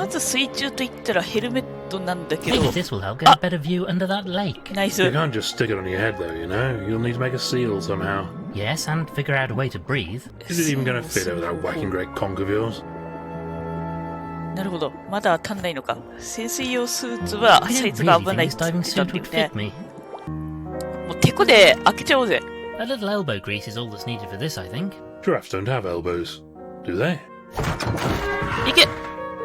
まず水中と言ったらヘルメットなんだけど。 Maybe this will help get a better view under that lake. ナイス。 You can't just stick it on your head, though, you know? You'll need to make a seal somehow. Yes, and figure out a way to breathe. Is it even going to fit over that whacking great conch of yours? なるほど。まだ足んないのか。潜水用スーツは I サイ don't ズが really 危 think ないっ this て言 diving ってた suit んだ would よね fit。me. もうテコで開けちゃおうぜ。A little elbow grease is all that's needed for this, I think. Giraffes don't have elbows, do they? いけ。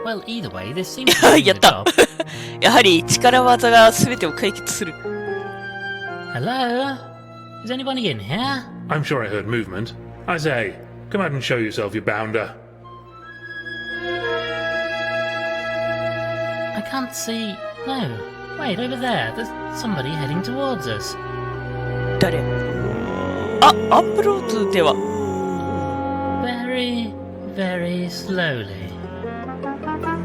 Well, either way, this seems to be やっ the た job. やはり力技が全てを解決する。 Hello? Is anybody in here? I'm sure I heard movement. I say, come out and show yourself, you bounder. I can't see. No. Wait, over there. There's somebody heading towards us. 誰？あ、アンブローズでは。 Very, very slowly.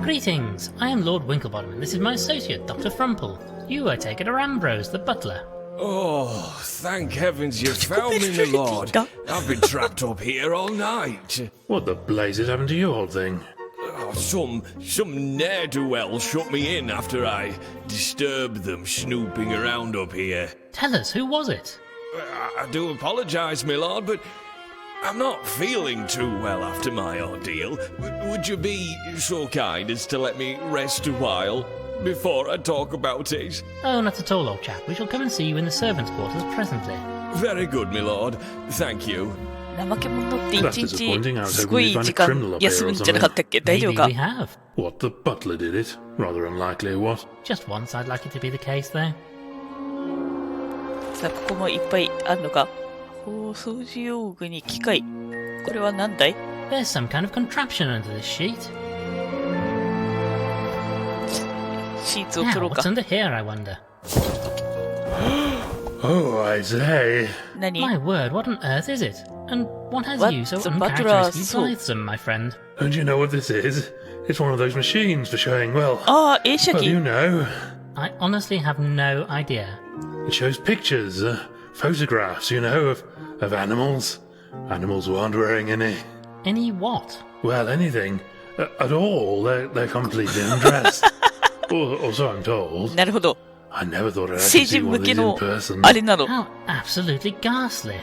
Greetings. I am Lord Winklebottom, and this is my associate, Dr. Frumple. You, I take it, are Ambrose, the butler. Oh, thank heavens you found me, my lord. I've been trapped up here all night. What the blazes happened to you, old thing? Oh, some ne'er-do-well shut me in after I disturbed them snooping around up here. Tell us, who was it? I do apologise, my lord, but I'm not feeling too well after my ordeal. Would you be so kind as to let me rest a while before I talk about it? Oh, not at all, old chap. We shall come and see you in the servants' quarters presently. Very good, my lord. Thank you. 怠け者って一 That's 日 disappointing. I was す hoping ご we'd い find a 時間 criminal up here 休む or んじゃなか something. ったっけ？大丈夫 Maybe か we have. What, the butler did it? Rather unlikely, what? Just once I'd like it to be the case, though. さあ、ここもいっぱいあるのか。お掃除用具に機械。これは何だい？ There's some kind of contraption under this sheet. シーツを Now, 取ろう what's か。 under here, I wonder? Oh, I say. 何？ My word, what on earth is it? And what has What you so the butler uncharacteristically saw? blithesome, my friend? Don't you know what this is? It's one of those machines for showing, well, ああ、映写 well, 機。 you know. I honestly have no idea. It shows pictures, photographs, you know, of animals. Animals who aren't wearing any, Any what? well, anything at all. They're completely undressed. or so I'm told. なるほど。 I never thought I'd 成 actually see 人 one 向 of け these in の person. あれなの。 How absolutely ghastly.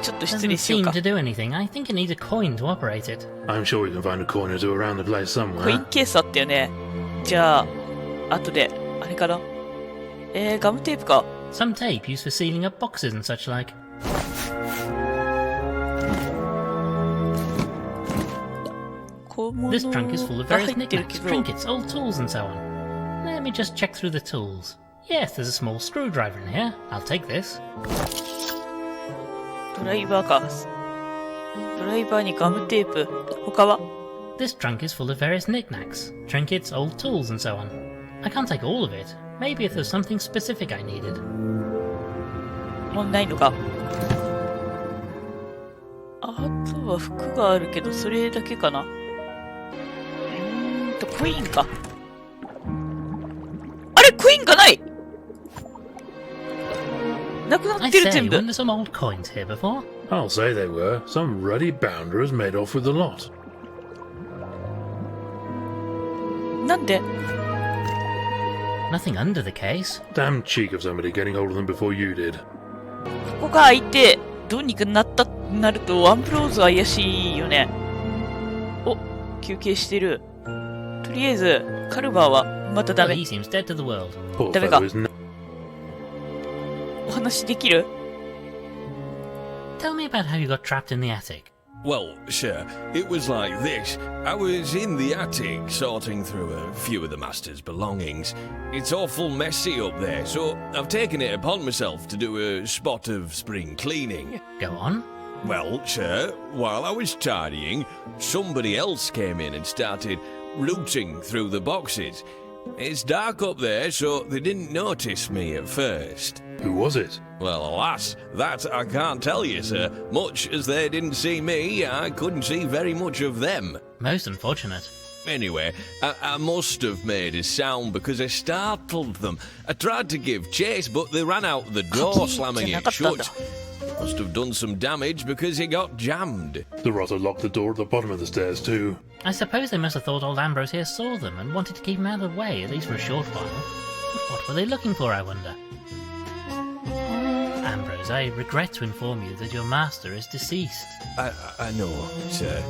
ちょっと失礼 Doesn't しよう seem か。 to do anything. I think it needs a coin to operate it. I'm sure we can find a coin or two around the place コイン somewhere. ケースあったよね。じゃあ、後で、あれかな。ガムテープか。 Some tape used for sealing up boxes and such like. 小物 This trunk is full of が various 入ってる knickknacks, けど。 trinkets, old tools and so on. Let me just check through the tools. Yes, there's a small screwdriver in here. I'll take this. ドライバーか。ドライバーにガムテープ。他は This trunk is full of various knickknacks, trinkets, old tools and so on. I can't take all of it. Maybe if there's something specific I needed. もうないのか。あとは服があるけど、それだけかな。コインか。あれコインがないなくなっ I てる say, 全部。 weren't there some old coins here before? I'll say they were. Some ruddy bounder has made off with the lot. なんで Nothing under the case. Damn cheek of somebody getting hold of them before you did. ここが開いて、どうにかなったなると、アンブローズは怪しいよね。お、休憩してる。とりあえず、カルバーはまたダ Well, メ he。seems dead to the world. Poor There we fellow go. is no- お話できる Tell me about how you got trapped in the attic. Well, sure. It was like this. I was in the attic sorting through a few of the master's belongings. It's awful messy up there, so I've taken it upon myself to do a spot of spring cleaning. Go on. Well, sir, while I was tidying, somebody else came in and started rooting through the boxes. It's dark up there, so they didn't notice me at first. Who was it? Well, alas, that I can't tell you, sir. Much as they didn't see me, I couldn't see very much of them. Most unfortunate. Anyway, I must have made a sound because I startled them. I tried to give chase, but they ran out the door, slamming it shut. Must have done some damage because it got jammed. The rotter locked the door at the bottom of the stairs too. I suppose they must have thought old Ambrose here saw them and wanted to keep him out of the way, at least for a short while. But what were they looking for, I wonder? Ambrose, I regret to inform you that your master is deceased. I know, sir.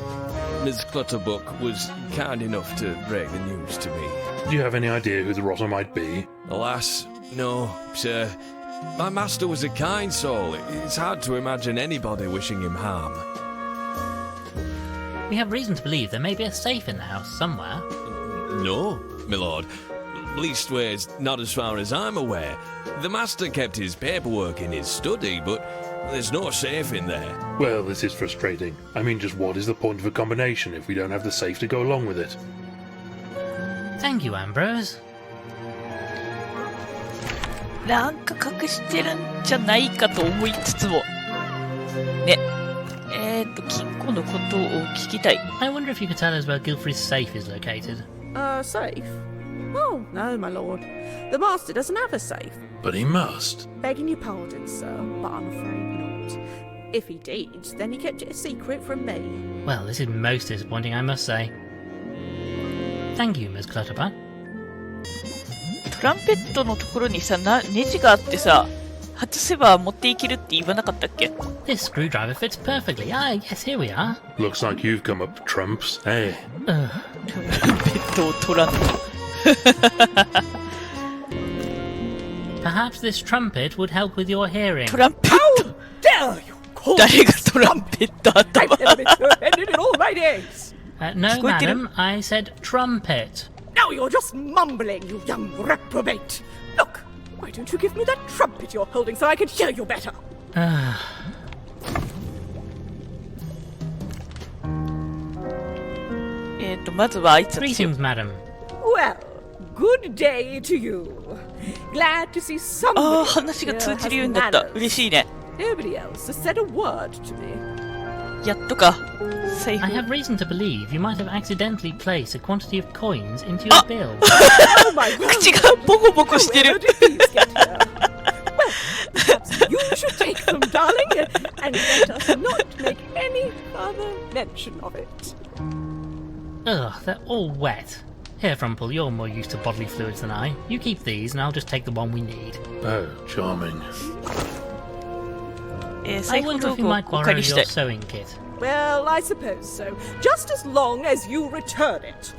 Ms. Clutterbuck was kind enough to break the news to me. Do you have any idea who the rotter might be? Alas, no, sir. My master was a kind soul. It's hard to imagine anybody wishing him harm. We have reason to believe there may be a safe in the house somewhere. No, my lord. Leastways, not as far as I'm aware. The master kept his paperwork in his study, but there's no safe in there. Well, this is frustrating. I mean, just what is the point of a combination if we don't have the safe to go along with it? Thank you, Ambrose. なんか隠してるんじゃないかと思いつつも。ね。金庫のことを聞きたい。I wonder if you could tell us where Gilfrey's safe is located. Safe? Oh, no, my lord. The master doesn't have a safe. But he must. Begging your pardon, sir, but I'm afraid not. If he did, then he kept it a secret from me. Well, this is most disappointing, I must say. Thank you, Miss Clutterbuck. トランペットのところにさ、ネジがあってさ、外せば持っていけるって言わなかったっけ？ This screwdriver fits perfectly. Ah, yes, here we are. Looks like you've come up trumps. Hey. トランペットを取らんと。Perhaps this trumpet would help with your hearing. トランペット Dare you call 誰がトランペット I've 頭 never been so offended in all my days. No, Squeaky- madam, I said trumpet. Now you're just mumbling, you young reprobate. Look, why don't you give me that trumpet you're holding so I can hear you better? まずはあいつ Greetings, madam. Well, good day to you. Glad to see ああ、 somebody 話が here 通じ has るようになった。 manners. 嬉しいね。 Nobody else has said a word to me. やっとか。財 I 布。 have reason to believe you might have accidentally placed a quantity of coins into your bill. Oh my word! 口がボコボコして Where る。 did these get here? Well, perhaps you should take them, darling, and let us not make any further mention of it. Ugh, they're all wet. Here, Frumple, you're more used to bodily fluids than I. You keep these, and I'll just take the one we need. Oh, charming. I 裁縫 wonder 道 if you 具を might お借 borrow りし your たい。 sewing kit. Well, I suppose so. Just as long as you return it.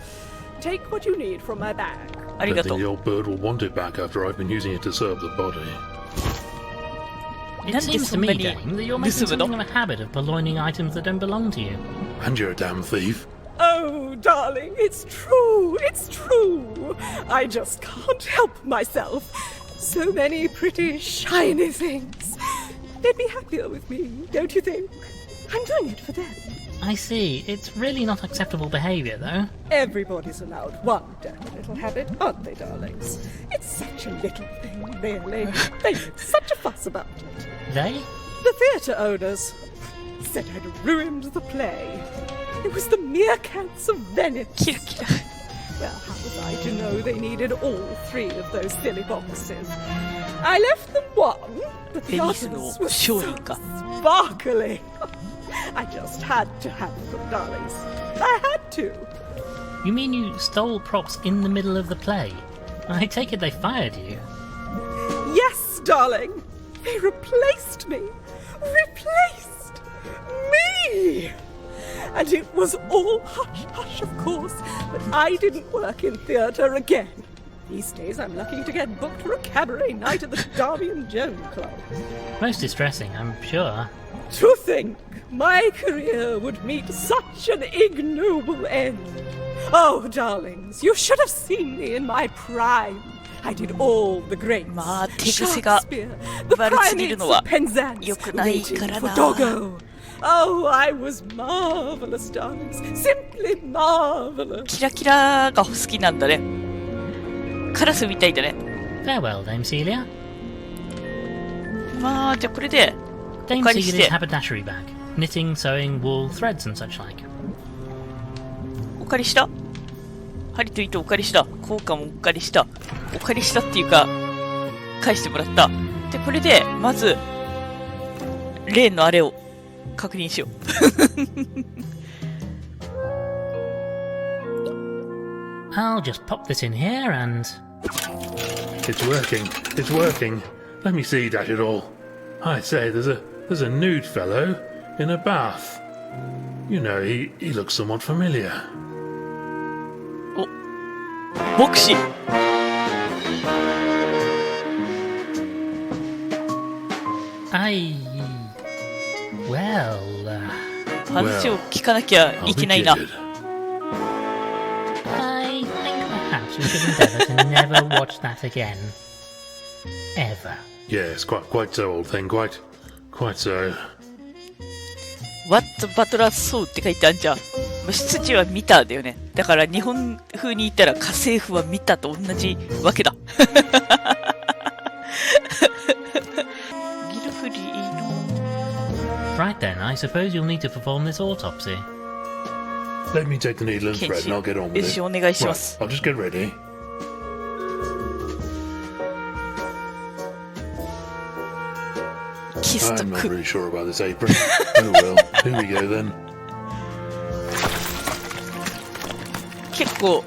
Take what you need from my bag. あり I が think と the う。 old bird will want it back after I've been using it to serve the body. It なんで seems そ to んな me, に Dame, that you're making 盗むの？ something of a habit of purloining items that don't belong to you. And you're a damn thief. Oh, darling, it's true. It's true. I just can't help myself. So many pretty, shiny things. They'd be happier with me, don't you think? I'm doing it for them. I see. It's really not acceptable behaviour, though. Everybody's allowed one dirty little habit, aren't they, darlings? It's such a little thing, really. They make such a fuss about it. They? The theatre owners said I'd ruined the play. It was the meerkats of Venice. キラキラ。 Well, how was I to know they needed all three of those silly boxes? I left them one, but the Venice others no were so shorinka. sparkling. I just had to have them, darlings. I had to. You mean you stole props in the middle of the play? I take it they fired you. Yes, darling. They replaced me. Replaced me. And it was all hush-hush, of course, but I didn't work in theatre again. These days I'm lucky to get booked for a cabaret night at the Darby and Joan Club. Most distressing, I'm sure. To think my career would meet such an ignoble end. Oh, darlings, you should have seen me in my prime. I did all the greats. まあ手癖が Shakespeare, the 悪すぎる primates のは of Penzance, 良くないから waiting な。 for Doggo. Oh, I was marvelous, darlings. Simply marvelous. キラキラが好きなんだね。カラスみたいだね。 Farewell, Dame Celia. まあ、じゃあこれで、 Dame お借りして Celia's haberdashery bag. Knitting, sewing, wool, threads and such like. お借りした針と糸お借りした。効果もお借りした。お借りしたっていうか、返してもらった。で、これで、まず、例のあれを確認しよう。I'll just pop this in here and... It's working. It's working. Let me see, dash it all. I say, there's a nude fellow in a bath. You know, he looks somewhat familiar. お、牧師。Well... 話を聞かなきゃ I'll い be けないな。 jiggered. I think perhaps we should endeavour to never watch that again. Ever. Yes, quite so, old thing. Quite so. What Butler saw って書いてあるじゃん。執事は見ただよね。だから日本風に言ったら家政婦は見たと同じわけだ。ギルフリーの Right then, I suppose you'll need to perform this autopsy. Let me take the needle and 検 thread 視 and I'll get on よ with し it. お願いしま Right, す。 I'll just get ready. Kiss I'm と not ク。 really sure about this apron. Oh well, here we go then. 結構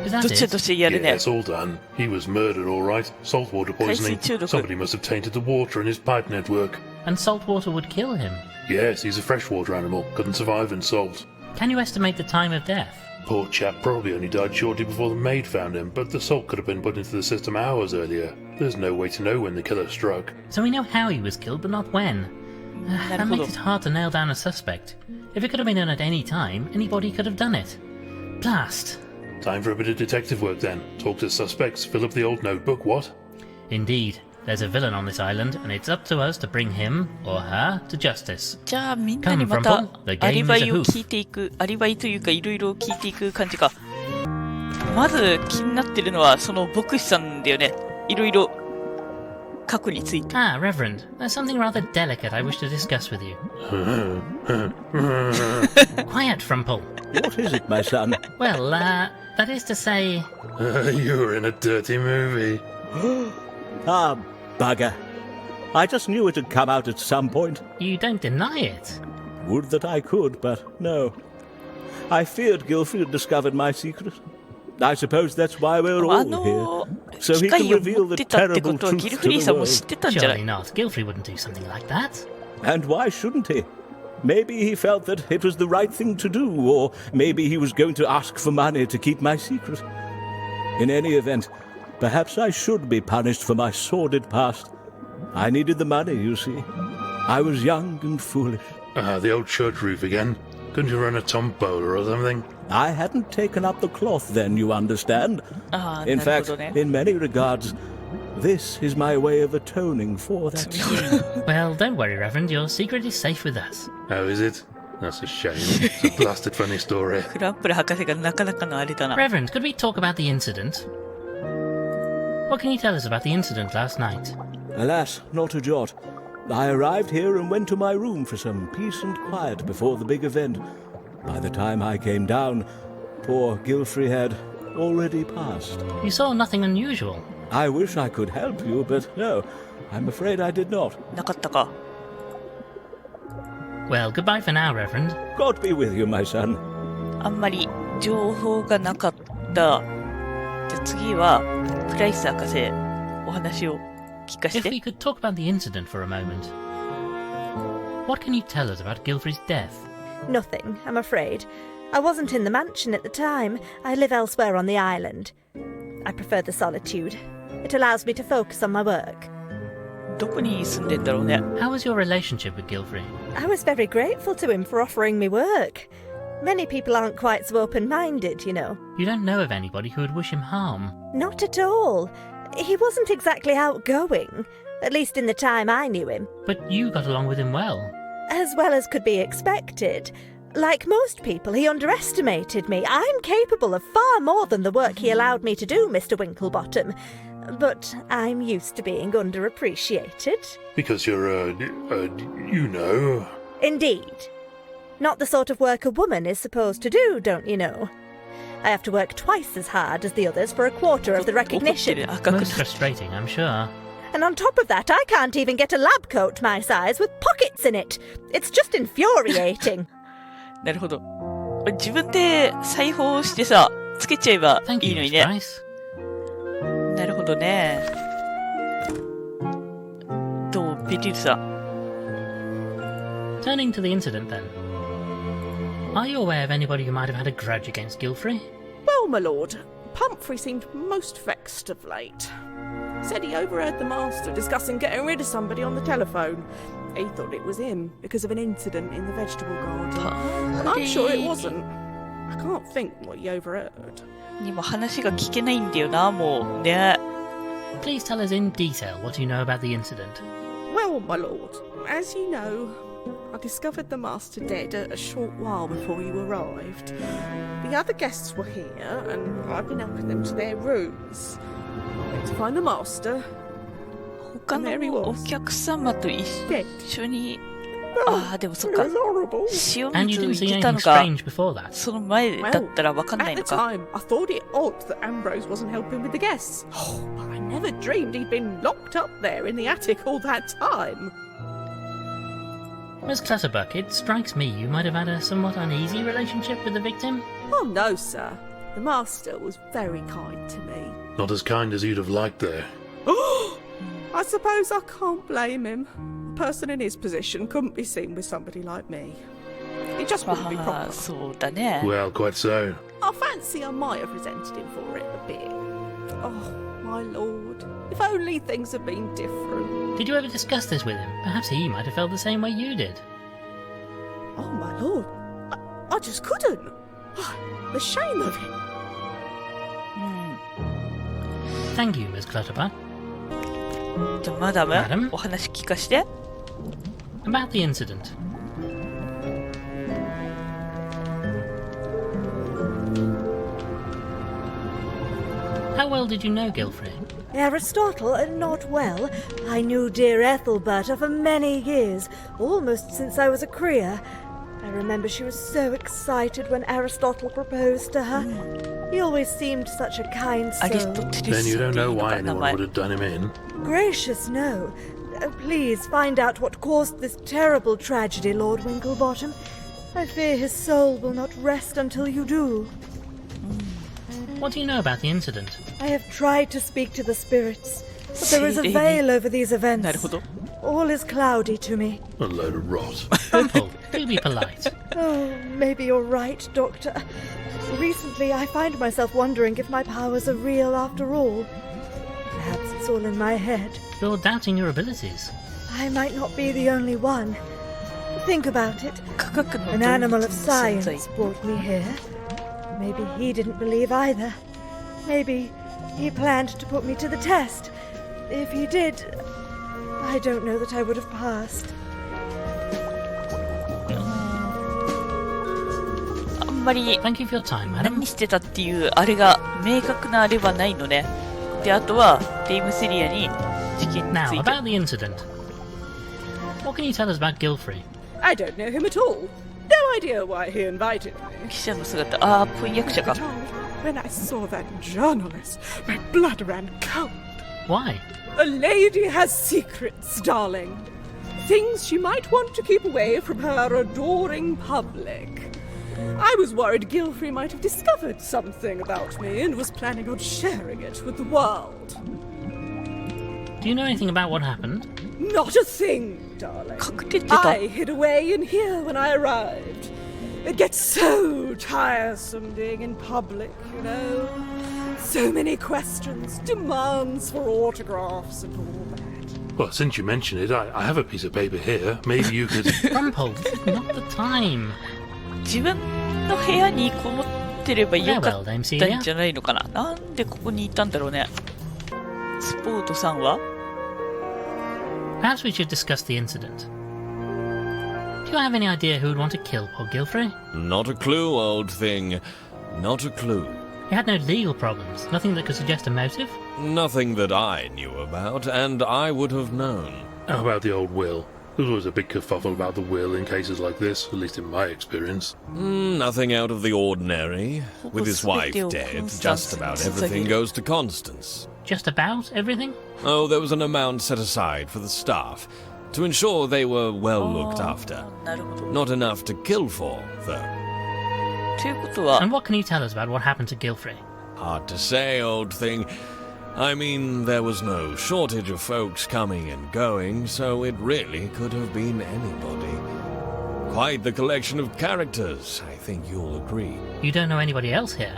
Is that どっち it? どっちやるね。 Yes, all done. He was murdered, all right. Saltwater poisoning. 海水中毒。 Somebody must have tainted the water in his pipe network. And salt water would kill him. Yes, he's a freshwater animal. Couldn't survive in salt. Can you estimate the time of death? Poor chap probably only died shortly before the maid found him, but the salt could have been put into the system hours earlier. There's no way to know when the killer struck. So we know how he was killed, but not when. なる That ほど makes。it hard to nail down a suspect. If it could have been done at any time, anybody could have done it. Blast! Time for a bit of detective work then. Talk to suspects, fill up the old notebook, what? Indeed, there's a villain on this island, and it's up to us to bring him, or her, to justice. じゃあみんなにま Come た from Paul. The アリ game バ is イ a を hoof. 聞いていく、アリバイというかいろいろ聞いていく感じか。まず気になってるのはその牧師さんだよね。いろいろ過去について。 Ah, Reverend, there's something rather delicate I wish to discuss with you. Quiet, Frumple. What is it, my son? Well, that is to say... You were in a dirty movie. Ah, bugger. I just knew it had come out at some point. You don't deny it. Would that I could, but no. I feared Gilfrey had discovered my secret. I suppose that's why we're あ all の here. So 機 he 械 can を持 reveal って the たってこ terrible とはギル truth フリー to さ the んも知 world. ってたんじゃな Surely い？ not. Gilfrey wouldn't do something like that. And why shouldn't he? Maybe he felt that it was the right thing to do, or maybe he was going to ask for money to keep my secret. In any event, perhaps I should be punished for my sordid past. I needed the money, you see. I was young and foolish. The old church roof again. Couldn't you run a tombola or something? I hadn't taken up the cloth then, you understand. ああ、 In なるほ fact, どね。 in many regards, this is my way of atoning for that sin. Well, don't worry, Reverend. Your secret is safe with us. Oh, is it? That's a shame. It's a blasted funny story. クランプル博士がなかなかのあれだな。 Reverend, could we talk about the incident? What can you tell us about the incident last night? Alas, not a jot. I arrived here and went to my room for some peace and quiet before the big event. By the time I came down, poor Gilfrey had already passed. You saw nothing unusual. I wish I could help you, but no, I'm afraid I did not. なかったか。 Well, goodbye for now, Reverend. God be with you, my son. あんまり情報がなかった。じゃあ次はプライス博士お話を聞かせ If て。 we could talk about the incident for a moment. What can you tell us about Gilfrey's death? Nothing, I'm afraid. I wasn't in the mansion at the time. I live elsewhere on the island. I prefer the solitude. It allows me to focus on my work. どこに住んでんだろうね。 How was your relationship with Gilfrey? I was very grateful to him for offering me work. Many people aren't quite so open-minded, you know. You don't know of anybody who would wish him harm. Not at all. He wasn't exactly outgoing, at least in the time I knew him. But you got along with him well. As well as could be expected. Like most people, he underestimated me. I'm capable of far more than the work he allowed me to do, Mr. Winklebottom. But I'm used to being underappreciated. Because you're, you know. Indeed. Not the sort of work a woman is supposed to do, don't you know? I have to work twice as hard as the others for a quarter of the 怒って recognition. る赤く Most frustrating, I'm sure. And on top of that, I can't even get a lab coat my size with pockets in it. It's just infuriating. なるほど。自分で裁縫してさ、つけちゃえば Thank いい you, のに Miss ね。 Price. なるほどね。どう、ベティルさん。 Turning to the incident then. Are you aware of anybody who might have had a grudge against Gilfrey? Well, my lord, Pumphrey seemed most vexed of late. Said he overheard the master discussing getting rid of somebody on the telephone. He thought it was him because of an incident in the vegetable garden. But I'm sure it wasn't. I can't think what he overheard. にも話が聞けないんだよな、もうね。 Please tell us in detail what you know about the incident. Well, my lord, as you know, I discovered the master dead a short while before you arrived. The other guests were here, and I've been helping them to their rooms. Went to find the master. 他のお客様と一緒に、ああ、でもそっか。 It was horrible. 塩 And you 水 didn't see 入れた anything のが、 strange before that. その前だったらわかんない At の the か。 time, I thought it odd that Ambrose wasn't helping with the guests. Oh, but I never dreamed he'd been locked up there in the attic all that time. Miss Clutterbuck, it strikes me you might have had a somewhat uneasy relationship with the victim. Oh, no, sir. The master was very kind to me. Not as kind as you'd have liked there. I suppose I can't blame him. A person in his position couldn't be seen with somebody like me. It just wouldn't be あ proper. あ、そうだね。 Well, quite so. I fancy I might have resented him for it a bit. Oh, my lord. If only things had been different. Did you ever discuss this with him? Perhaps he might have felt the same way you did. Oh, my lord. I just couldn't. The shame of it. うん。 Thank you, Miss Clutterbuck. じゃあマダム、 Madam? お話聞かして。 About the incident. How well did you know Gilfrey? Aristotle, not well. I knew dear Ethelberta for many years, almost since I was a Crier. I remember she was so excited when Aristotle proposed to her. He always seemed such a kind アリス soul. トテレ Then ス you って don't い know うの why か、名 anyone 前 would。have done him in. Gracious, no. Please find out what caused this terrible tragedy, Lord Winklebottom. I fear his soul will not rest until you do. What do you know about the incident? I have tried to speak to the spirits, but there is a 精霊に veil over these なる events. ほど。 All is cloudy to me. A load of rot. Rumple, do be polite. Oh, maybe you're right, Doctor. Recently, I find myself wondering if my powers are real after all. Perhaps it's all in my head. You're doubting your abilities. I might not be the only one. Think about it. 科学の An 動 animal 物 of の存在。 science brought me here. Maybe he didn't believe either. Maybe he planned to put me to the test. If he did, I don't know that I would have passed. あんまり Thank you for your time, madam. 何してたっていうあれが明確なあれはないのね。で、あとはデイムセリアに事件に Now, ついて。 about the incident. What can you tell us about Gilfrey? I don't know him at all. No idea why he invited me. 記者の姿、ああ、婚約者か。 When I saw that journalist, my blood ran cold. Why? A lady has secrets, darling. Things she might want to keep away from her adoring public. I was worried Gilfrey might have discovered something about me and was planning on sharing it with the world. Do you know anything about what happened? Not a thing, darling. 隠れてた。 I hid away in here when I arrived. It gets so tiresome being in public, you know. So many questions, demands for autographs and all that. Well, since you mention it, I have a piece of paper here. Maybe you could... Rumple, this is not the time. 自分の部屋にこもってればよかったんじゃないのかな。なんでここにいたんだろうね。スポートさんは Perhaps we should discuss the incident. Do you have any idea who would want to kill poor Gilfrey? Not a clue, old thing. Not a clue. He had no legal problems, nothing that could suggest a motive. Nothing that I knew about, and I would have known. How about the old will? There's always a big kerfuffle about the will in cases like this, at least in my experience. Nothing out of the ordinary. With his wife dead, just about everything goes to Constance. just about everything? Oh, there was an amount set aside for the staff to ensure they were well looked after. なるほど。 Not enough to kill for, though. ということは、 And what can you tell us about what happened to Gilfrey? Hard to say, old thing. I mean, there was no shortage of folks coming and going, so it really could have been anybody. Quite the collection of characters, I think you'll agree. You don't know anybody else here?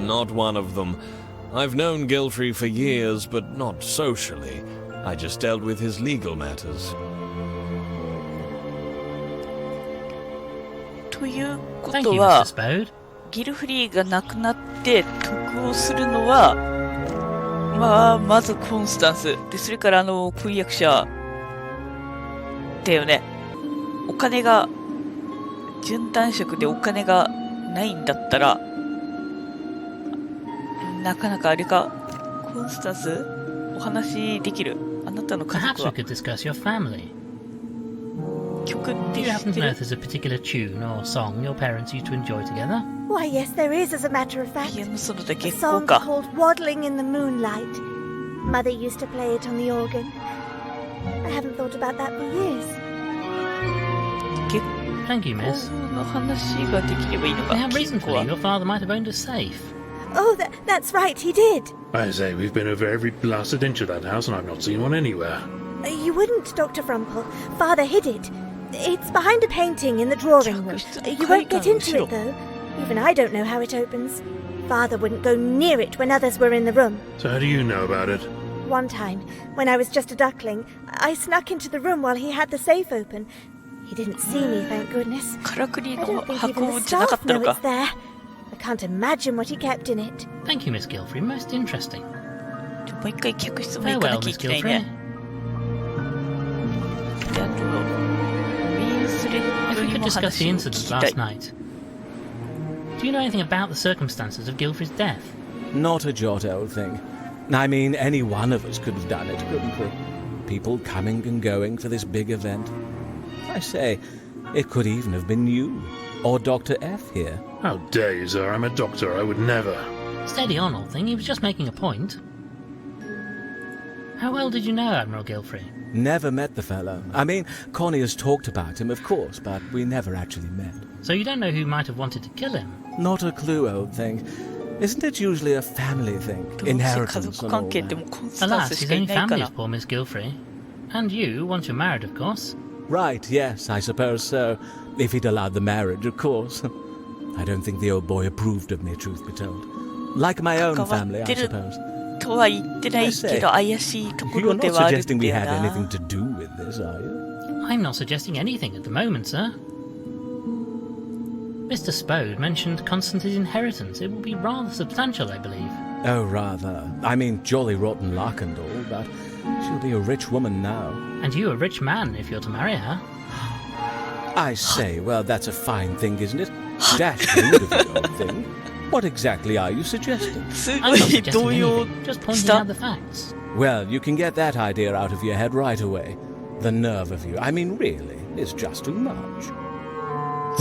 Not one of them. I've known Gilfrey for years, but not socially. I just dealt with his legal matters. というこ Thank と you, は Mr. Spode. ギルフリーが亡くなって得をするのは、まあ、まずコンスタンス。で、それから婚約者だよね。お金が、準男爵でお金がないんだったら、なかなかあれか、コンスタンスお話できる。あなたの家 Perhaps 族 we は could discuss your family. 曲っ Do て you 知 happen って to know る if there's a particular tune or song your parents used to enjoy together? Why, yes, there is, as a matter of fact. ピアノソロで A 結構 song か。 called Waddling in the Moonlight. Mother used to play it on the organ. I haven't thought about that for years. 結 Thank you, miss. 婚の話ができればいいのか。 They have 金 reason 庫 to は believe your father might have owned a safe. Oh, that's right, he did. I say, we've been over every blasted inch of that house and I've not seen one anywhere. You wouldn't, Dr. Frumple. Father hid it. It's behind a painting in the drawing room. You won't get into it, though. Even I don't know how it opens. Father wouldn't go near it when others were in the room. So how do you know about it? One time, when I was just a duckling, I snuck into the room while he had the safe open. He didn't see me, thank goodness. からくり I の don't think 箱 even the じゃなかっ staff たの know か it's。there. I can't imagine what he kept in it. Thank you, Miss Gilfrey. Most interesting. もう一回客室も行かな Farewell, きゃい Miss けない Gilfrey. ね。で、あと、ウィンスレッ If ト we に could も discuss 話 the を聞 incident きたい last。night. Do you know anything about the circumstances of Gilfrey's death? Not a jot, old thing. I mean, any one of us could have done it, couldn't we? People coming and going for this big event. I say, it could even have been you. Or Dr. F here. How dare you, sir? I'm a doctor. I would never. Steady on, old thing. He was just making a point. How well did you know Admiral Gilfrey? Never met the fellow. I mean, Connie has talked about him, of course, but we never actually met. So you don't know who might have wanted to kill him? Not a clue, old thing. Isn't it usually a family thing? どうせ家 Inheritance 族 and 関 all 係って that. もうコンスタン Alas, スし his かい own ないか family ら is。poor Miss Gilfrey. And you, once you're married, of course. Right, yes, I suppose so. If he'd allowed the marriage, of course. I don't think the old boy approved of me, truth be told. Like my own family, I suppose. とは言ってないけど怪しいところ You're で not はあるん suggesting だ we よ had な。 anything to do with this, are you? I'm not suggesting anything at the moment, sir. Mr. Spode mentioned Constance's inheritance. It will be rather substantial, I believe. Oh, rather. I mean, jolly rotten luck and all, but she'll be a rich woman now. And you a rich man if you're to marry her. I say, well, that's a fine thing, isn't it? Dash rude of you, old thing. What exactly are you suggesting? す I'm ご not い suggesting 動揺 anything, just し pointing た out。the facts. Well, you can get that idea out of your head right away. The nerve of you. I mean, really, it's just too much.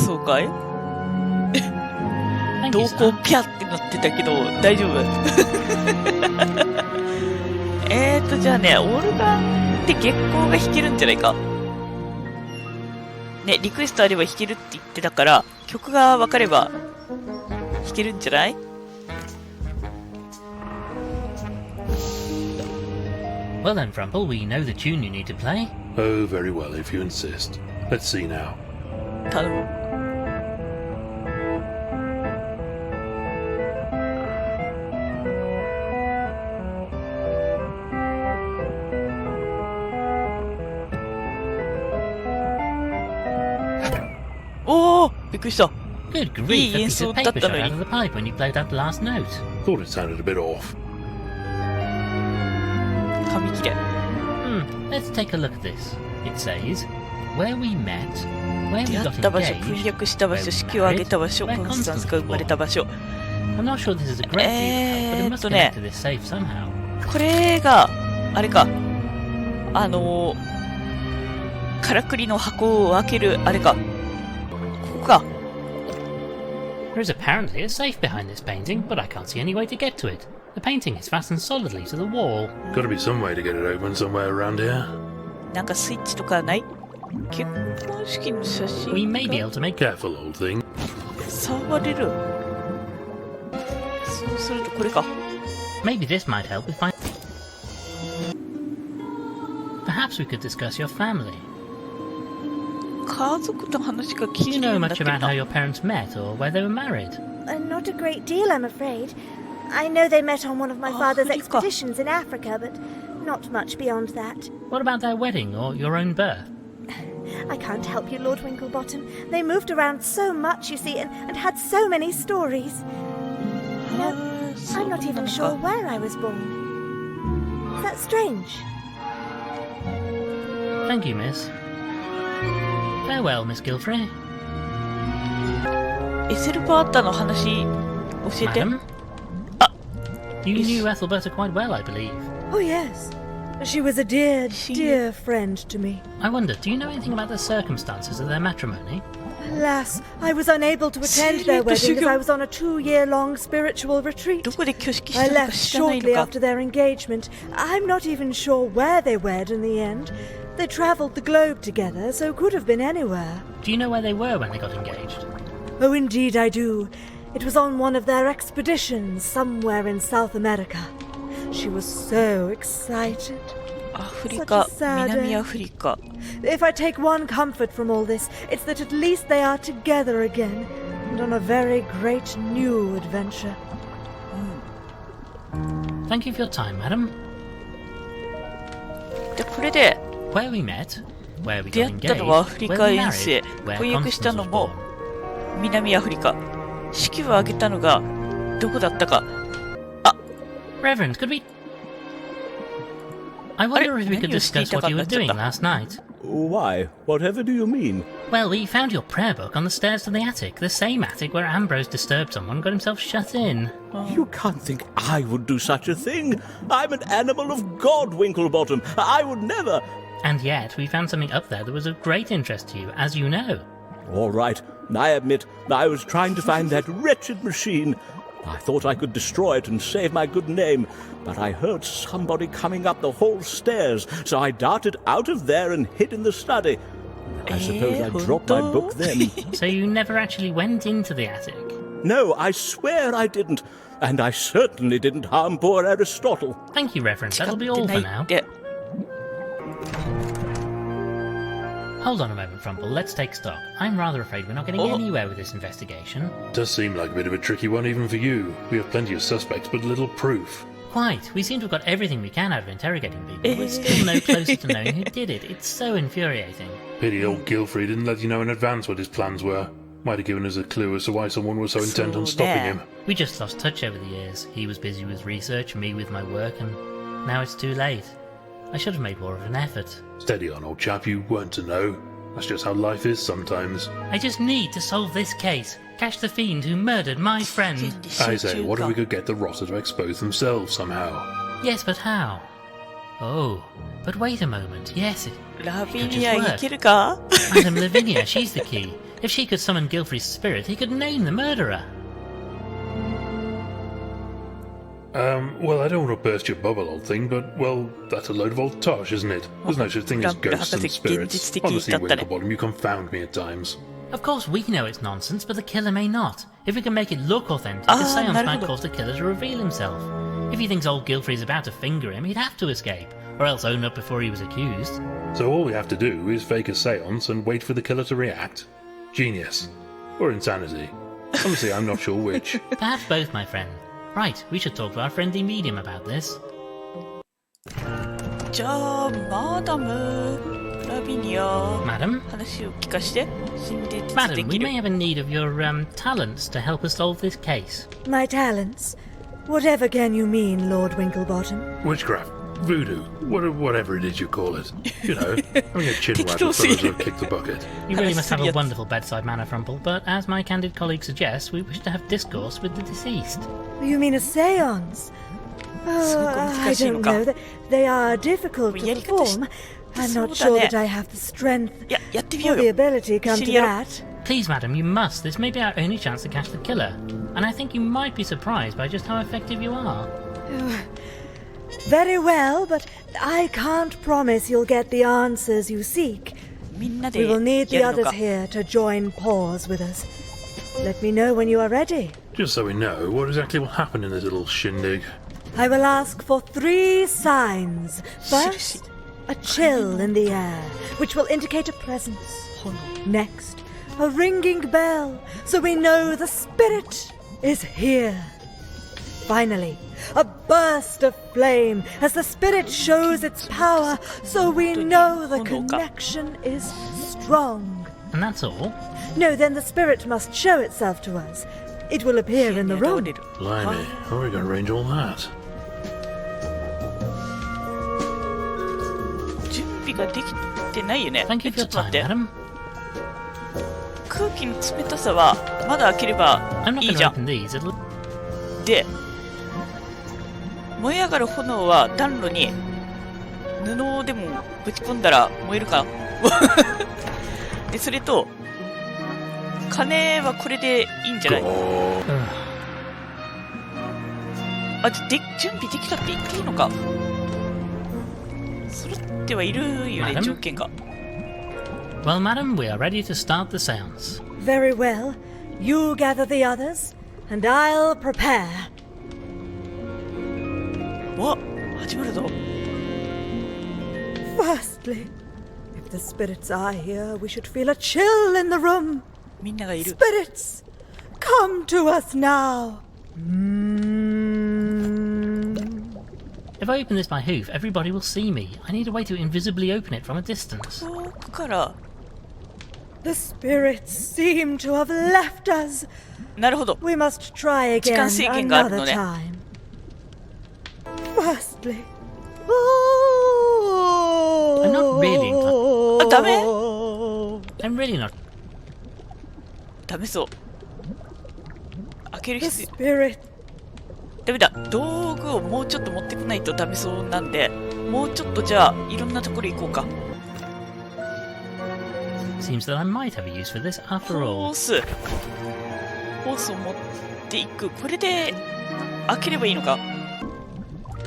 そうかい Thank 瞳 you, 孔 sir. ピャってなってたけど、大丈夫じゃあね、オルガンで月光が弾けるんじゃないか。ね、リクエストあれば弾けるって言ってたから、曲が分かれば弾けるんじゃない？ Well then, Frumple, we know the tune you need to play. Oh, very well, if you insist. Let's see now. 頼む。おー、びっくりした。 Good grief, a piece of いい演奏だ paper ったの shot に。 out of the pipe when you played that last note. Thought it sounded a bit off. 紙切れ。 Let's take a look at this. It says, where we met, where 出 we 会 got った場所、婚 engaged, 約した場 where 所、 we 式を挙げ married, た場所、 where コンスタン Constance スが was 生まれた born. 場所。 I'm not sure this is a great deal, but it must connect to this safe somehow. これが、あれか。からくりの箱を開ける、あれか。ここか。 There is apparently a safe behind this painting, but I can't see any way to get to it. The painting is fastened solidly to the wall. Gotta be some way to get it open somewhere around here. なんかスイッチとかない？結婚式の写真 We may be able to make... Careful, old thing. 触れる。そうするとこれか。 Maybe this might help if I... Perhaps we could discuss your family. 家族の話が聞 Do け you るよ know うになっ much てる about な how your parents met or where they were married? Not a great deal, I'm afraid. I know they met on one of my father's Africa. expeditions in Africa, but not much beyond that. What about their wedding or your own birth? I can't help you, Lord Winklebottom. They moved around so much, you see, and had so many stories. No, I'm not even sure where I was born. Is that strange? Thank you, miss. Farewell, Miss Gilfrey. エセルバータの話教えて。 Madam? You knew Ethelberta quite well, I believe. Oh, yes. She was a dear, She- dear friend to me. I wonder, do you know anything about the circumstances of their matrimony? Alas, I was unable to attend their wedding as I was on a 2-year-long spiritual retreat. どこで挙式し I たのか left 知らない shortly のか。 after their engagement. I'm not even sure where they wed in the end. They travelled the globe together, so could have been anywhere. Do you know where they were when they got engaged? Oh, indeed I do. It was on one of their expeditions somewhere in South America. She was so excited. アフリカ、 Such a sad 南アフリカ。 If I take one comfort from all this, it's that at least they are together again, and on a very great new adventure. Thank you for your time, madam. で、これで Where we met, where we 出 got 会った engaged, のはアフリ where カ we 遠征 married,、where 婚約した Constance の was も born. 南アフリカ。式を挙げたのがどこだったか。 Reverend, could we... I wonder if we could Menu discuss state what you were about doing that. last night. Why? Whatever do you mean? Well, we found your prayer book on the stairs to the attic, the same attic where Ambrose disturbed someone and got himself shut in. You can't think I would do such a thing. I'm an animal of God, Winklebottom. I would never. And yet, we found something up there that was of great interest to you, as you know. All right, I admit I was trying to find that wretched machine. I thought I could destroy it and save my good name, but I heard somebody coming up the hall stairs, so I darted out of there and hid in the study. I suppose I dropped my book then. So you never actually went into the attic? No, I swear I didn't. And I certainly didn't harm poor Aristotle. Thank you, Reverend. That'll be 使って all な for い now. って。 Hold on a moment, Frumple. Let's take stock. I'm rather afraid we're not getting Oh. anywhere with this investigation. Does seem like a bit of a tricky one even for you. We have plenty of suspects, but little proof. Quite. We seem to have got everything we can out of interrogating people. We're still no closer to knowing who did it. It's so infuriating. Pity old Gilfrey didn't let you know in advance what his plans were. Might have given us a clue as to why someone was so intent on stopping there. him. We just lost touch over the years. He was busy with research, me with my work, and now it's too late. I should have made more of an effort. Steady on, old chap, you weren't to know. That's just how life is sometimes. I just need to solve this case. Catch the fiend who murdered my friend. I say, what if we could get the rotter to expose themselves somehow? Yes, but how? Oh, but wait a moment. Yes, ラビニアいけるか？ Madame Lavinia, she's the key. If she could summon Gilfrey's spirit, he could name the murderer. Well, I don't want to burst your bubble, old thing, but, well, that's a load of old tosh, isn't it? There's no such thing as ghosts and spirits. Honestly, Winklebottom, you confound me at times. Of course, we know it's nonsense, but the killer may not. If we can make it look authentic, the seance might cause the killer to reveal himself. If he thinks old Gilfrey's about to finger him, he'd have to escape, or else own up before he was accused. So all we have to do is fake a seance and wait for the killer to react. Genius. Or insanity. Honestly, I'm not sure which. Perhaps both, my friend. Right, we should talk to our friendly medium about this. じゃあ、マダム、ラビニア。 Madam? 話を聞かして。心霊術で Madam, we き may る。 have a need of your, talents to help us solve this case. My talents? Whatever can you mean, Lord Winklebottom? Witchcraft. Voodoo. Whatever it is you call it. You know, having a chin wag of fellows who have kicked the bucket. You really must have a Yes. wonderful bedside manner, Frumple, but as my candid colleague suggests, we wish to have discourse with the deceased. You mean a seance? Oh, I don't know. They are difficult to perform. I'm not sure that I have the strength いや、やってみよ or う the よ。 ability come to 一緒にやろう。 that. Please, madam, you must. This may be our only chance to catch the killer. And I think you might be surprised by just how effective you are. Very well, but I can't promise you'll get the answers you seek. みんなで We will need the やるの others か。 here to join paws with us. Let me know when you are ready. Just so we know, what exactly will happen in this little shindig? I will ask for 3 signs. First, a chill in the air, which will indicate a presence. Next, a ringing bell, so we know the spirit is here. Finally, a burst of flame as the spirit shows its power, so we know the connection is strong. And that's all? No, then the spirit must show itself to us. It will appear in the room. Blimey, how are we going to arrange all that? 準備ができてないよね。 Thank you ち for ょ your っと待っ time, て。 madam. 空気の冷たさはまだ開ければ I'm not い going いじ to ゃん。 open these. It'll... で、燃え上がる炎は暖炉に布でもぶち込んだら燃えるかで、それと、鐘はこれでいいんじゃない？あ、準備できたって言っていいのか？揃ってはいるよね、 Madam? 条件が。Well, madam, we are ready to start the seance. Very well. You gather the others, and I'll prepare. わ、始まるぞ。 Firstly, if the spirits are here, we should feel a chill in the room. みんながいる。 Spirits, come to us now. If I open this by hoof, everybody will see me. I need a way to invisibly open it from a distance. 遠くから、 The spirits seem to have left us. なるほど。 We must try 時間 again 制限がある another のね。 time. Firstly. I'm not really inclined. あ、ダメ？ I'm really not. ダメそう。開ける The 必要。 spirit. ダメだ。道具をもうちょっと持ってこないとダメそうなんで、もうちょっとじゃあ、いろんなところ行こうか。 Seems that I might have a use for this after ホ all. ース。ホースを持っていく。これで、開ければいいのか？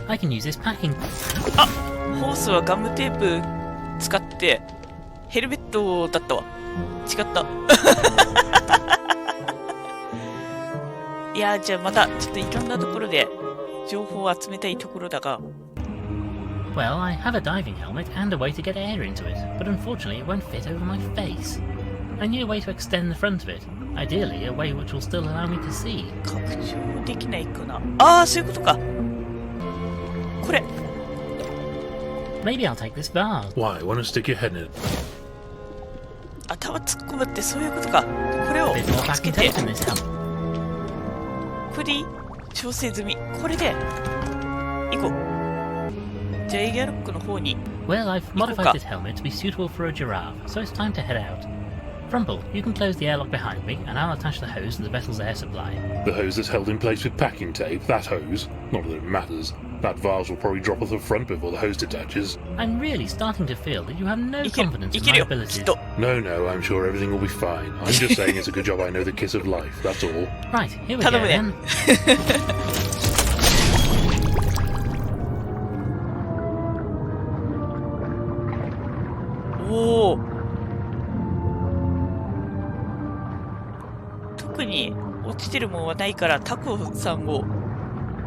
I can use this packing. あ、ホースはガムテープ使って、ヘルメットだったわ。違った。いやー、じゃあまた、ちょっといろんなところで、情報を集めたいところだが、 Well, I have a diving helmet and a way to get air into it, but unfortunately it won't fit over my face. I need a way to extend the front of it. Ideally, a way which will still allow me to see. 拡張できないかな。ああ、そういうことか。これ。 Maybe I'll take this vase. Why? Want to stick your head in it? 頭突っ込むってそういうことか。これを A bit more つけ packing て、 tape in this helmet. これでいい？調整済み。これで、行こう。じゃあエギアロックの方に。 Well, I've modified this helmet to be suitable for a giraffe, so it's time to head out. Frumple, you can close the airlock behind me, and I'll attach the hose to the vessel's air supply. The hose that's held in place with packing tape, that hose, not that it matters. That vase will probably drop off the front before the hose detaches. I'm really starting to feel that you have no いける、 confidence い in ける my よ。き abilities. っと。 No, no, I'm sure everything will be fine. I'm just saying it's a good job I know the kiss of life, that's all. Right, here we 頼 go むね。 then. おお。特に落ちてるもんはないからタコさんを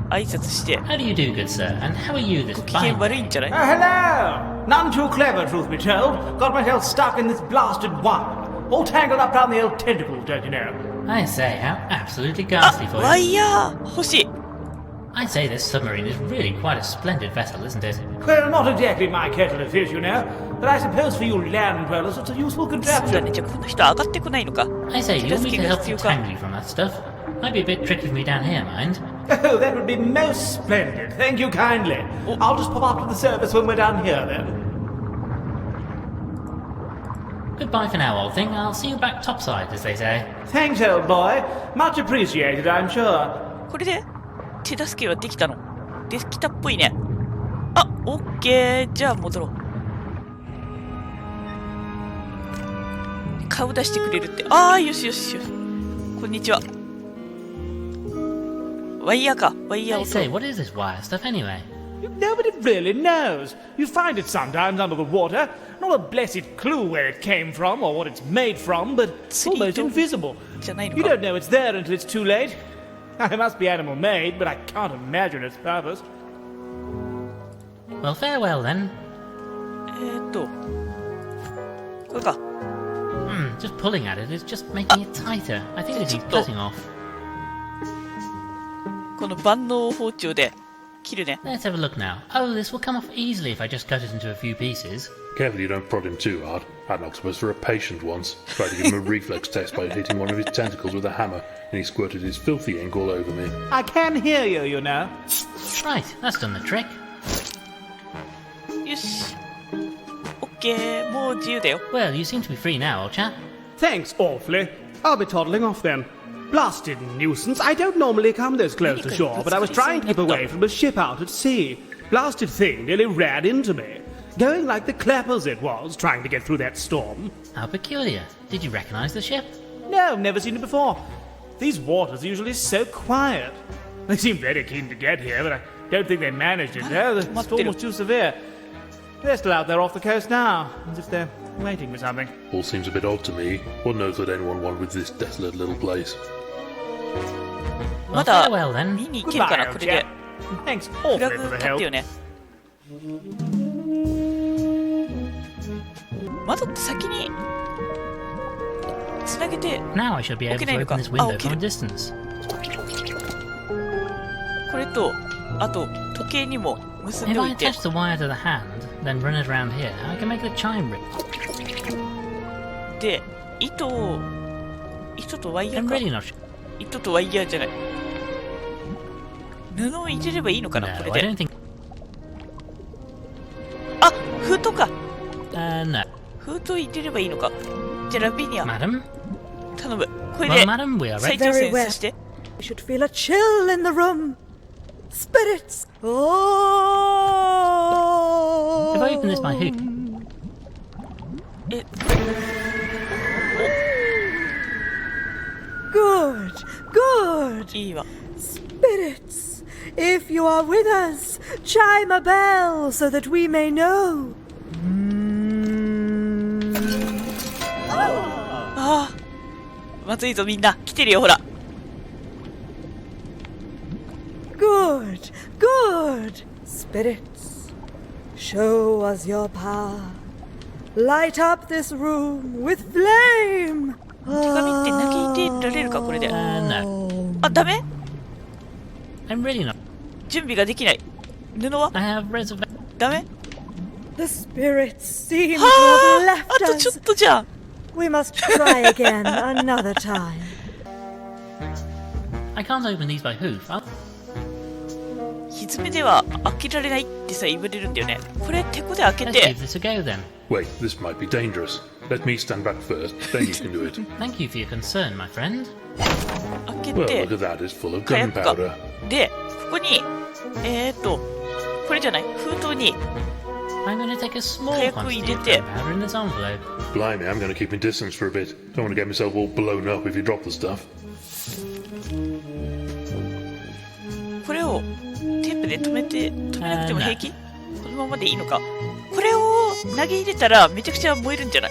挨拶して。 How do you do, good sir? And how are you this ご機嫌 fine 悪いんじゃない？ Hello! None too clever, truth be told. Got myself stuck in this blasted wire. All tangled up down the old tentacles, don't you know? I say, how absolutely あ ghastly、for ワ you. イヤー欲しい。 I'd say this submarine is really quite a splendid vessel, isn't it? Well, not exactly my kettle of fish, you know. But I suppose for you land dwellers, it's a useful そうだ contraption. ね。じゃあこの人上がってこないのか。 I say, 手 you'll 助 need け to が help 必要か。 detangle you from that stuff. Might be a bit tricky for me down here, mind. Oh, that would be most splendid. Thank you kindly. I'll just pop up to the service when we're down here, then. Goodbye for now, old thing. I'll see you back topside, as they say. Thanks, old boy. Much appreciated, I'm sure. これで手助けはできたの？できたっぽいね。あ、オッケー。じゃあ戻ろう。顔出してくれるって。ああ、よしよしよし。こんにちは。ワイヤーか。ワイヤー I を say, what is this wire stuff anyway? Nobody really knows. You find it sometimes under the water. Not a blessed clue where it came from or what it's made from, but it's almost invisible. じゃないの You か。 don't know it's there until it's too late. It must be animal made, but I can't imagine its purpose. Well, farewell then. これか。 Just pulling at it is just making it tighter. I think it needs cutting off. この万能包丁で切るね。 Let's have a look now. Oh, this will come off easily if I just cut it into a few pieces. Careful you don't prod him too hard. Had an octopus for a patient once. Tried to give him a reflex test by hitting one of his tentacles with a hammer, and he squirted his filthy ink all over me. I can hear you, you know. Right, that's done the trick. よし。オッケー。もう自由だよ。 Well, you seem to be free now, old chap. Thanks awfully. I'll be toddling off then. Blasted nuisance. I don't normally come this close to shore, but I was trying to keep away from a ship out at sea. Blasted thing nearly ran into me. Going like the clappers it was, trying to get through that storm. How peculiar. Did you recognize the ship? No, never seen it before. These waters are usually so quiet. They seem very keen to get here, but I don't think they managed it. No, the storm was too severe. They're still out there off the coast now, as if they're waiting for something. All seems a bit odd to me. What knows that anyone want with this desolate little place? まだ farewell then. 見に行けるか Goodbye, な、 old これで。 chap. Thanks フ awfully ラ for グ the 立った help. よね。窓って先につなげて、 Now I should be able to open this window from a distance. これと、あと時計にも結ん If でお I いて、 attach the wire to the hand, then run it around here, I can make the chime ring. で、糸とワイヤ I'm ーか。 really not sure. 糸とワイヤーじゃない。布を入れればいいのか No, な、これ I で。 don't think. あ、封筒か。 No. 封筒入れればいいのか。じゃあラビニア、 Madam? 頼む。これ Well, で madam, we are 再 ready. 挑 Very 戦 well. させて。 I should feel a chill in the room. Spirits. Oh. If I open this by hook, え、 Good, good. いいわ。 Spirits, if you are with us, chime a bell so that we may know. ああ、まずいぞみんな。来てるよ、ほら。 Good, good. Spirits, show us your power. Light up this room with flame. 手紙って投げ入れられるか、これで。 no. あ、ダメ？ I'm really not. 準備ができない。布は I have reservations. ダメ？ The spirits seem to は have あ、 left あとちょっ us. とじゃん。 We must try again another time. I can't open these by hoof. I'll... ひずめでは開けられないってさ言われるんだよね。これテコで開け Let's て give this a go then. Wait, this might be dangerous. Let me stand back first, then you can do it. Thank you for your concern, my friend. 開け Well, て look at that, it's full of 火薬か gunpowder. でここにこれじゃない封筒に I'm going to take a small 火薬 quantity 入れ of て gunpowder in this envelope. Blimey, I'm going to keep my distance for a bit. Don't want to get myself all blown up if you drop the stuff. これをテープで止めなくても平気？このままでいいのか。これを投げ入れたらめちゃくちゃ燃えるんじゃない？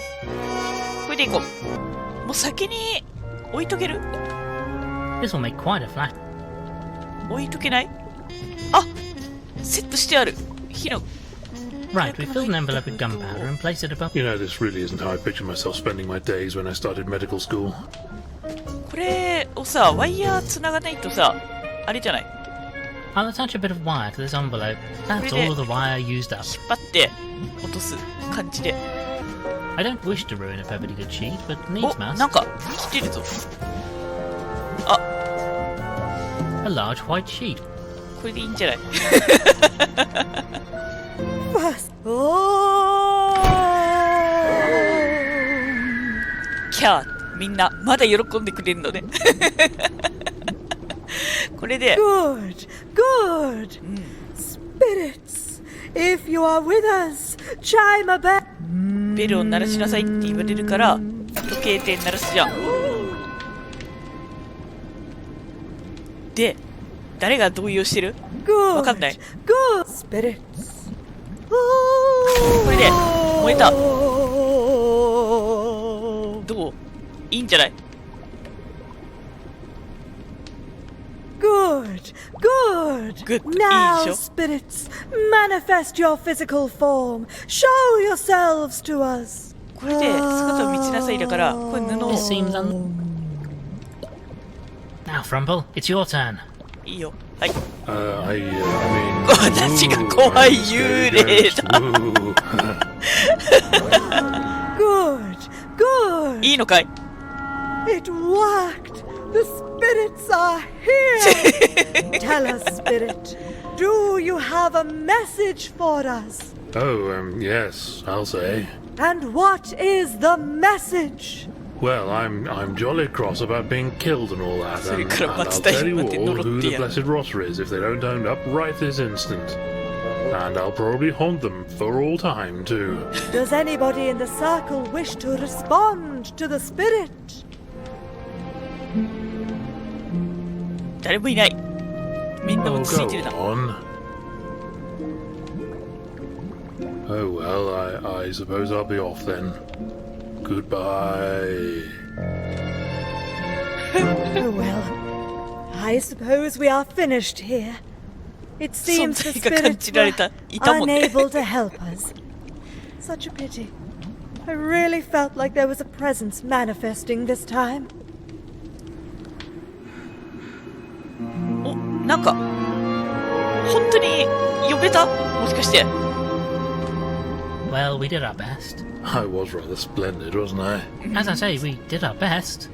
これでいこう。もう先に置いとける？ This will make quite a flash. 置いとけない？あ、セットしてある。火の Right, we fill an envelope with gunpowder and place it above. You know, this really isn't how I pictured myself spending my days when I started medical school. これをさワイヤー繋がないとさあれじゃない？ I'll attach a bit of wire to this envelope. That's all of the wire used up. 引っ張って落とす感じで。 I don't wish to ruin a perfectly good sheet, but お、 needs なん must. か来てるぞ。 A large white sheet. これでいいんじゃない？ First. Oh. キャーみんなまだ喜んでくれるのね。これで Good, good. Spirits, if you are with us, chime a bell. ベルを鳴らしなさいって言われるから時計で鳴らすじゃん。で誰が動揺してる？ Good. わかんない。 Good spirits. これで燃えた。どう？いいんじゃない？ Good. Good. Good. Now, いいでしょ？ spirits, manifest your physical form. Show yourselves to us. これで姿を見せなさいだから、これ布を This seems Now, Frumple, it's your turn. いいよ。はい。 I mean... 私が怖い幽霊だ。 Good. Good. いいのかい？ It worked. The spirits are here. Tell us, spirit, do you have a message for us? Oh, yes, I'll say. And what is the message? Well, I'm jolly cross about being killed and all that, So you and could have I'll got tell you statement in all who the Dorothea. blessed rotter is if they don't own up right this instant. And I'll probably haunt them for all time, too. Does anybody in the circle wish to respond to the spirit? 誰もいない。みんな Oh, 落ち着いてる go な。 on. Oh, well, I suppose I'll be off then. Goodbye. Oh well, I suppose we are finished here. It seems the 存在が感 spirits じられ were た。いたもんね。 unable to help us. Such a pity. I really felt like there was a presence manifesting this time. お、なんか、本当に呼べた？もしかして。 Well, we did our best. I was rather splendid, wasn't I? As I say, we did our best.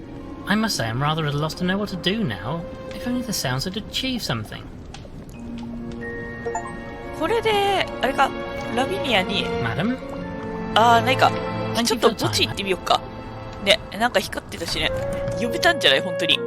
I must say I'm rather at a loss to know what to do now. If only the sounds had achieved something. これで、あれか、ラビニアに、 Madam? ないか。ちょっと墓地行ってみようか。ね、なんか光ってたしね。呼べたんじゃない？本当に。